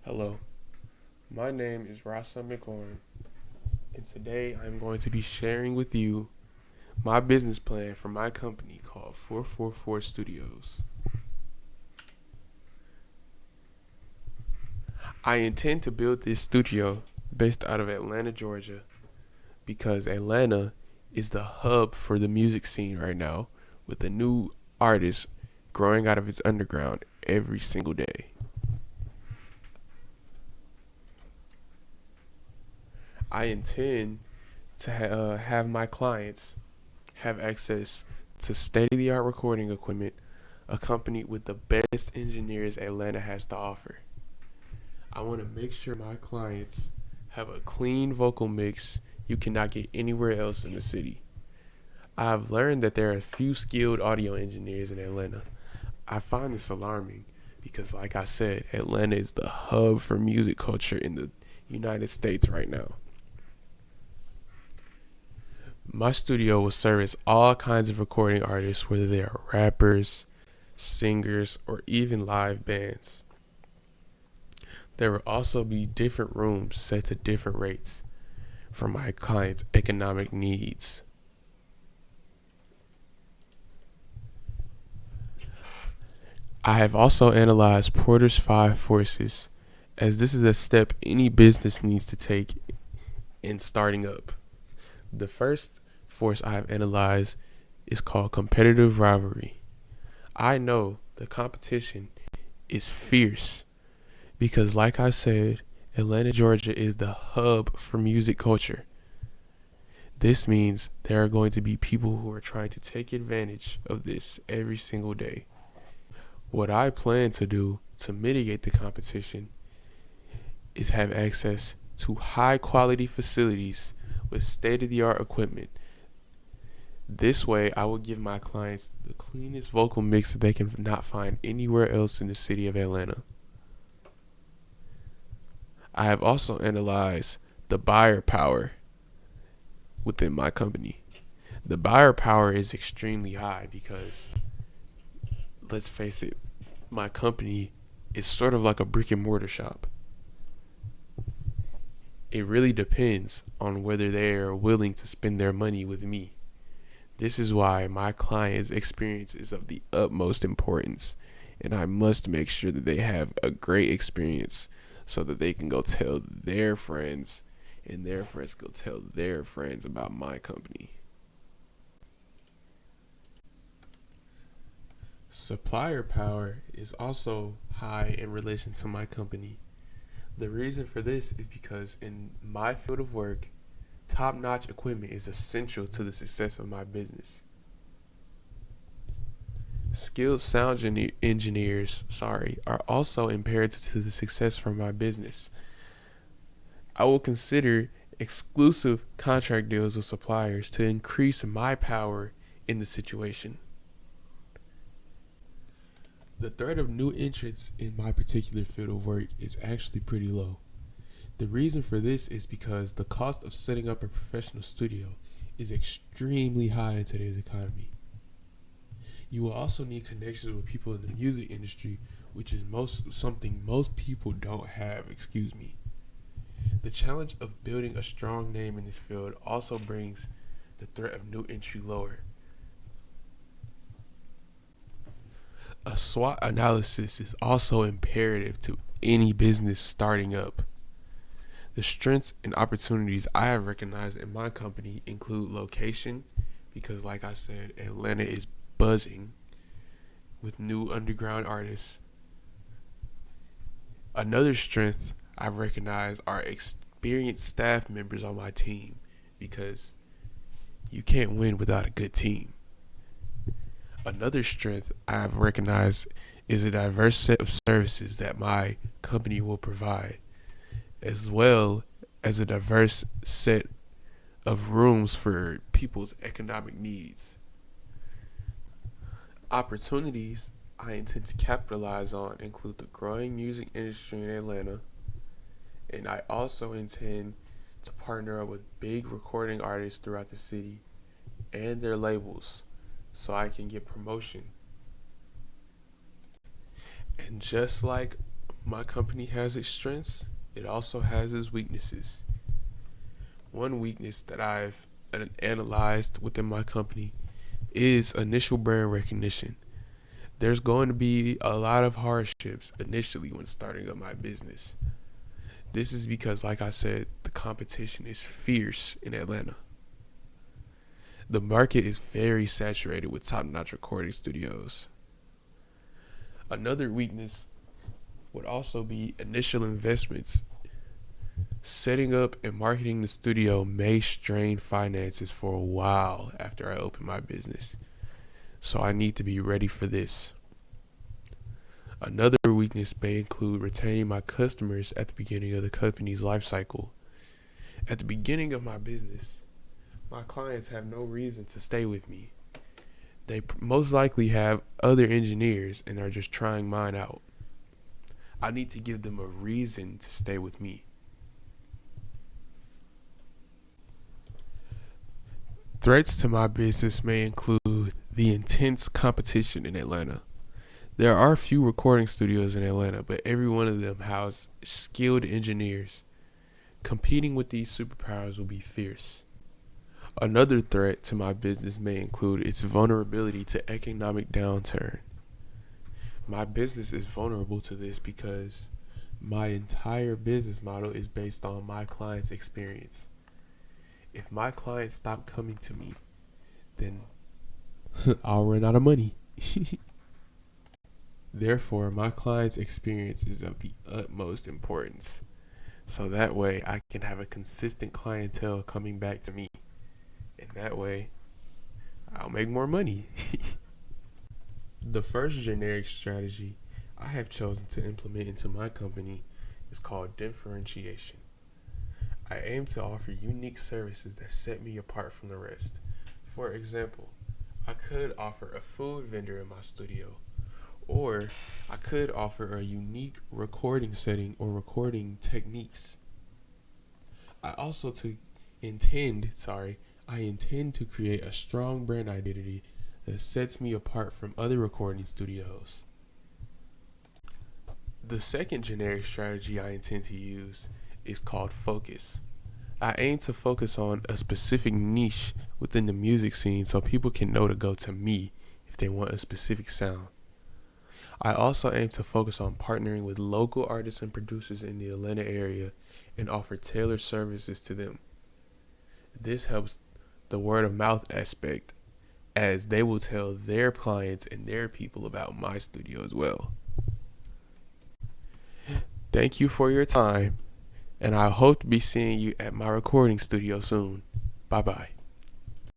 Hello, my name is Rasa McLaurin, and today I'm going to be sharing with you my business plan for my company called 444 Studios. I intend to build this studio based out of Atlanta, Georgia, because Atlanta is the hub for the music scene right now, with a new artist growing out of its underground every single day. I intend to have my clients have access to state of the art recording equipment accompanied with the best engineers Atlanta has to offer. I want to make sure my clients have a clean vocal mix you cannot get anywhere else in the city. I have learned that there are few skilled audio engineers in Atlanta. I find this alarming because, like I said, Atlanta is the hub for music culture in the United States right now. My studio will service all kinds of recording artists, whether they are rappers, singers, or even live bands. There will also be different rooms set to different rates for my clients' economic needs. I have also analyzed Porter's five forces, as this is a step any business needs to take in starting up. The first force I have analyzed is called competitive rivalry. I know the competition is fierce because, like I said, Atlanta, Georgia is the hub for music culture. This means there are going to be people who are trying to take advantage of this every single day. What I plan to do to mitigate the competition is have access to high quality facilities with state of the art equipment. This way, I will give my clients the cleanest vocal mix that they can not find anywhere else in the city of Atlanta. I have also analyzed the buyer power within my company. The buyer power is extremely high because, let's face it, my company is sort of like a brick and mortar shop. It really depends on whether they are willing to spend their money with me. This is why my client's experience is of the utmost importance, and I must make sure that they have a great experience so that they can go tell their friends, and their friends go tell their friends about my company. Supplier power is also high in relation to my company. The reason for this is because in my field of work, top-notch equipment is essential to the success of my business. Skilled engineers, are also imperative to the success for my business. I will consider exclusive contract deals with suppliers to increase my power in the situation. The threat of new entrants in my particular field of work is actually pretty low. The reason for this is because the cost of setting up a professional studio is extremely high in today's economy. You will also need connections with people in the music industry, which is something most people don't have, excuse me. The challenge of building a strong name in this field also brings the threat of new entry lower. A SWOT analysis is also imperative to any business starting up. The strengths and opportunities I have recognized in my company include location, because, like I said, Atlanta is buzzing with new underground artists. Another strength I recognize are experienced staff members on my team, because you can't win without a good team. Another strength I have recognized is a diverse set of services that my company will provide, as well as a diverse set of rooms for people's economic needs. Opportunities I intend to capitalize on include the growing music industry in Atlanta, and I also intend to partner up with big recording artists throughout the city and their labels so I can get promotion. And just like My company has its strengths, it also has its weaknesses. One weakness that I've analyzed within my company is initial brand recognition. There's going to be a lot of hardships initially when starting up my business. This is because, like I said, the competition is fierce in Atlanta. The market is very saturated with top notch recording studios. Another weakness would also be initial investments. Setting up and marketing the studio may strain finances for a while after I open my business, so I need to be ready for this. Another weakness may include retaining my customers at the beginning of the company's life cycle. At the beginning of my business, my clients have no reason to stay with me. They most likely have other engineers and are just trying mine out. I need to give them a reason to stay with me. Threats to my business may include the intense competition in Atlanta. There are few recording studios in Atlanta, but every one of them houses skilled engineers. Competing with these superpowers will be fierce. Another threat to my business may include its vulnerability to economic downturn. My business is vulnerable to this because my entire business model is based on my client's experience. If my clients stop coming to me, then I'll run out of money. Therefore, my client's experience is of the utmost importance. So that way I can have a consistent clientele coming back to me. And that way I'll make more money. The first generic strategy I have chosen to implement into my company is called differentiation. I aim to offer unique services that set me apart from the rest. For example, I could offer a food vendor in my studio, or I could offer a unique recording setting or recording techniques. I also I intend to create a strong brand identity that sets me apart from other recording studios. The second generic strategy I intend to use is called focus. I aim to focus on a specific niche within the music scene so people can know to go to me if they want a specific sound. I also aim to focus on partnering with local artists and producers in the Atlanta area and offer tailored services to them. This helps the word of mouth aspect, as they will tell their clients and their people about my studio as well. Thank you for your time, and I hope to be seeing you at my recording studio soon. Bye bye.